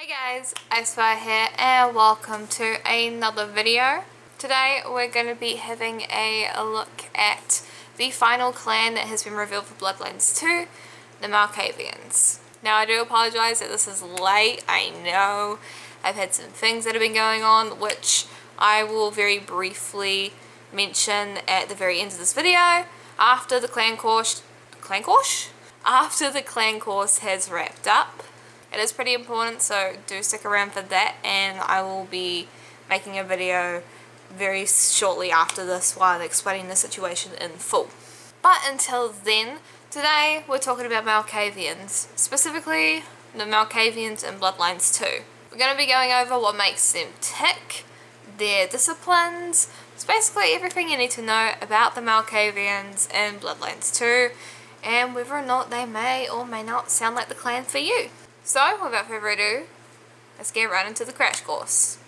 Guys, IceWire here and welcome to another video. Today we're going to be having a look at the final clan that has been revealed for Bloodlines 2, the Malkavians. Now I do apologise that this is late, I know. I've had some things that have been going on which I will very briefly mention at the very end of this video after the clan course has wrapped up. It is pretty important, so do stick around for that, and I will be making a video very shortly after this while explaining the situation in full. But until then, today we're talking about Malkavians, specifically the Malkavians in Bloodlines 2. We're going to be going over what makes them tick, their disciplines, it's basically everything you need to know about the Malkavians in Bloodlines 2, and whether or not they may or may not sound like the clan for you. So, without further ado, let's get right into the crash course.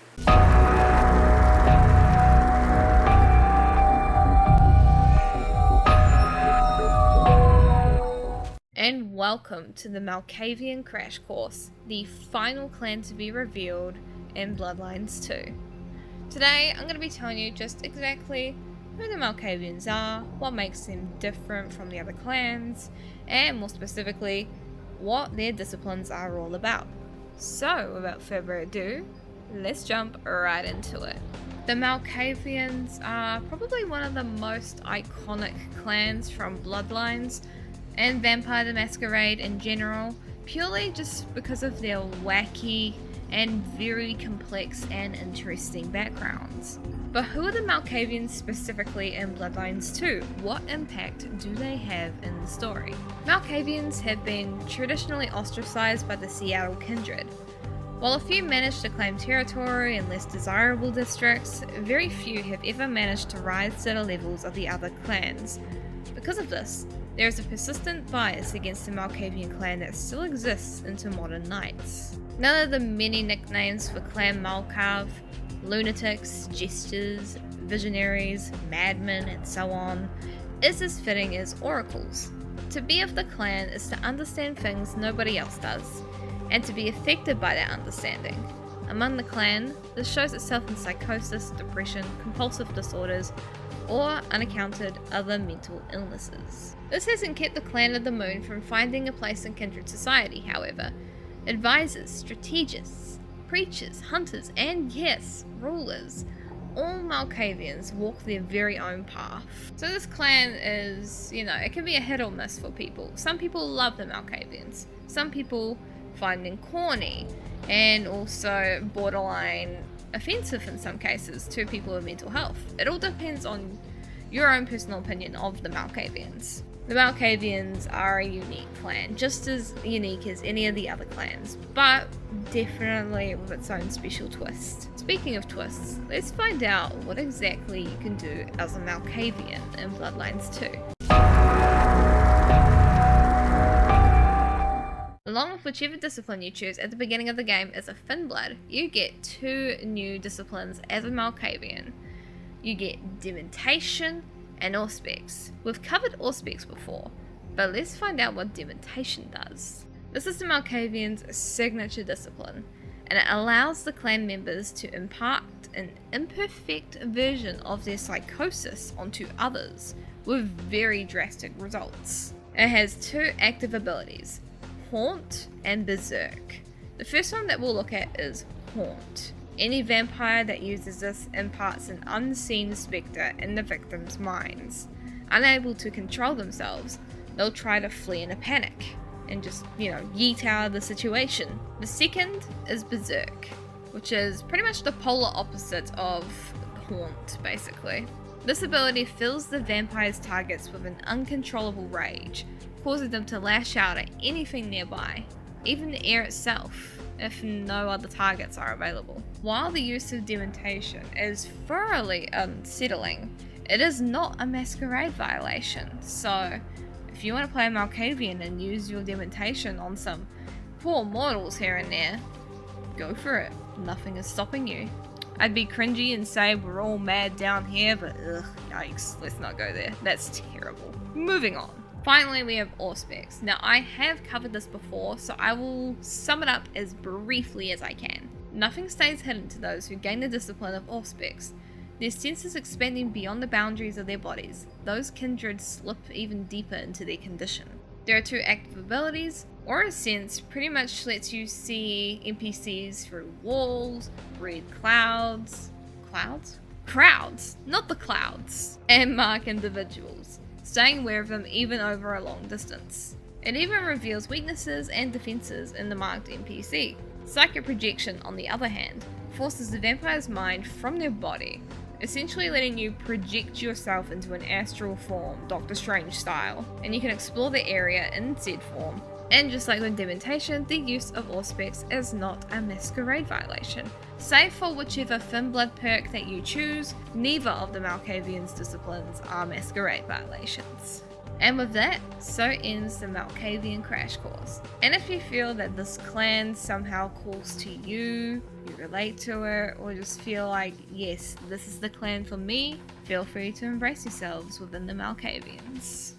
And welcome to the Malkavian crash course, the final clan to be revealed in Bloodlines 2. Today, I'm going to be telling you just exactly who the Malkavians are, what makes them different from the other clans, and more specifically, what their disciplines are all about. So, without further ado, let's jump right into it. The Malkavians are probably one of the most iconic clans from Bloodlines and Vampire the Masquerade in general, purely just because of their wacky and very complex and interesting backgrounds. But who are the Malkavians specifically in Bloodlines 2? What impact do they have in the story? Malkavians have been traditionally ostracized by the Seattle Kindred. While a few managed to claim territory in less desirable districts, very few have ever managed to rise to the levels of the other clans. Because of this, there is a persistent bias against the Malkavian clan that still exists into modern nights. None of the many nicknames for Clan Malkav, lunatics, jesters, visionaries, madmen, and so on, is as fitting as oracles. To be of the clan is to understand things nobody else does, and to be affected by that understanding. Among the clan, this shows itself in psychosis, depression, compulsive disorders, or unaccounted other mental illnesses. This hasn't kept the Clan of the Moon from finding a place in kindred society, however. Advisors, strategists, preachers, hunters, and yes, rulers. All Malkavians walk their very own path. So this clan is, it can be a hit or miss for people. Some people love the Malkavians. Some people find them corny and also borderline offensive in some cases to people with mental health. It all depends on your own personal opinion of the Malkavians. The Malkavians are a unique clan, just as unique as any of the other clans, but definitely with its own special twist. Speaking of twists, let's find out what exactly you can do as a Malkavian in Bloodlines 2. Along with whichever discipline you choose at the beginning of the game as a Finblood, you get 2 new disciplines as a Malkavian. You get Dementation and AUSPEX. We've covered AUSPEX before, but let's find out what Dementation does. This is the Malkavians' signature discipline, and it allows the clan members to impart an imperfect version of their psychosis onto others, with very drastic results. It has 2 active abilities, Haunt and Berserk. The first one that we'll look at is Haunt. Any vampire that uses this imparts an unseen spectre in the victim's minds. Unable to control themselves, they'll try to flee in a panic and just, yeet out of the situation. The second is Berserk, which is pretty much the polar opposite of Haunt, basically. This ability fills the vampire's targets with an uncontrollable rage, causing them to lash out at anything nearby, even the air itself, if no other targets are available. While the use of Dementation is thoroughly unsettling, it is not a Masquerade violation, so if you want to play a Malkavian and use your Dementation on some poor mortals here and there, go for it, nothing is stopping you. I'd be cringy and say we're all mad down here, but yikes, let's not go there, that's terrible. Moving on. Finally, we have AUSPEX. Now, I have covered this before, so I will sum it up as briefly as I can. Nothing stays hidden to those who gain the discipline of AUSPEX. Their senses expanding beyond the boundaries of their bodies, those kindred slip even deeper into their condition. There are 2 active abilities. Aura Sense pretty much lets you see NPCs through walls, read crowds, not the clouds, and mark individuals, staying aware of them even over a long distance. It even reveals weaknesses and defenses in the marked NPC. Psychic Projection, on the other hand, forces the vampire's mind from their body, essentially letting you project yourself into an astral form, Doctor Strange style, and you can explore the area in said form. And just like with Dementation, the use of AUSPEX is not a Masquerade violation. Save for whichever thin blood perk that you choose, neither of the Malkavian's disciplines are Masquerade violations. And with that, so ends the Malkavian crash course. And if you feel that this clan somehow calls to you, you relate to it, or just feel like, yes, this is the clan for me, feel free to embrace yourselves within the Malkavians.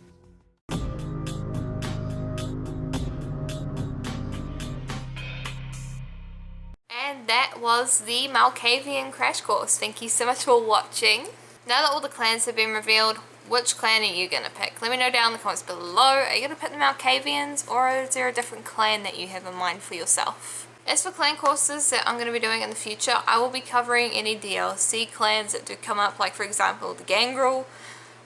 And that was the Malkavian crash course. Thank you so much for watching. Now that all the clans have been revealed, which clan are you going to pick? Let me know down in the comments below. Are you going to pick the Malkavians, or is there a different clan that you have in mind for yourself? As for clan courses that I'm going to be doing in the future, I will be covering any DLC clans that do come up, like for example the Gangrel.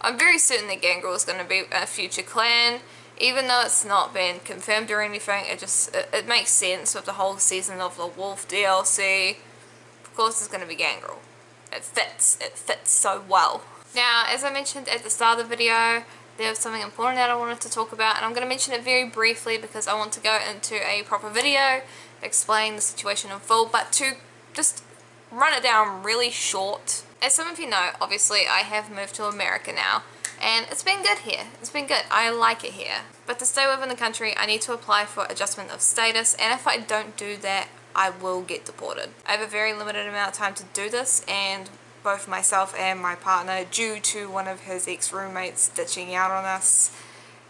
I'm very certain that Gangrel is going to be a future clan. Even though it's not been confirmed or anything, it makes sense with the whole season of the Wolf DLC. Of course it's going to be Gangrel. It fits so well. Now, as I mentioned at the start of the video, there was something important that I wanted to talk about, and I'm going to mention it very briefly because I want to go into a proper video, explain the situation in full, but to just run it down really short. As some of you know, obviously I have moved to America now, and it's been good here. It's been good. I like it here. But to stay within the country, I need to apply for adjustment of status, and if I don't do that, I will get deported. I have a very limited amount of time to do this, and both myself and my partner, due to one of his ex-roommates ditching out on us,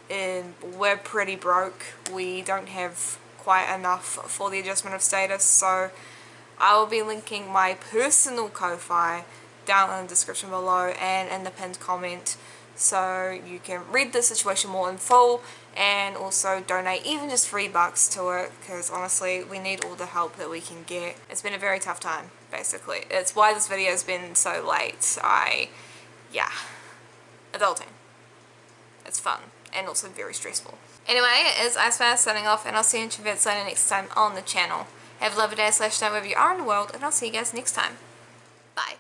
and we're pretty broke. We don't have quite enough for the adjustment of status, so I will be linking my personal Ko-Fi down in the description below and in the pinned comment, so you can read the situation more in full and also donate even just $3 to it, because honestly we need all the help that we can get. It's been a very tough time, basically. It's why this video has been so late. Yeah, adulting. It's fun and also very stressful. Anyway, it's IceWire signing off, and I'll see you in Chevette later next time on the channel. Have a lovely day / night wherever you are in the world, and I'll see you guys next time. Bye.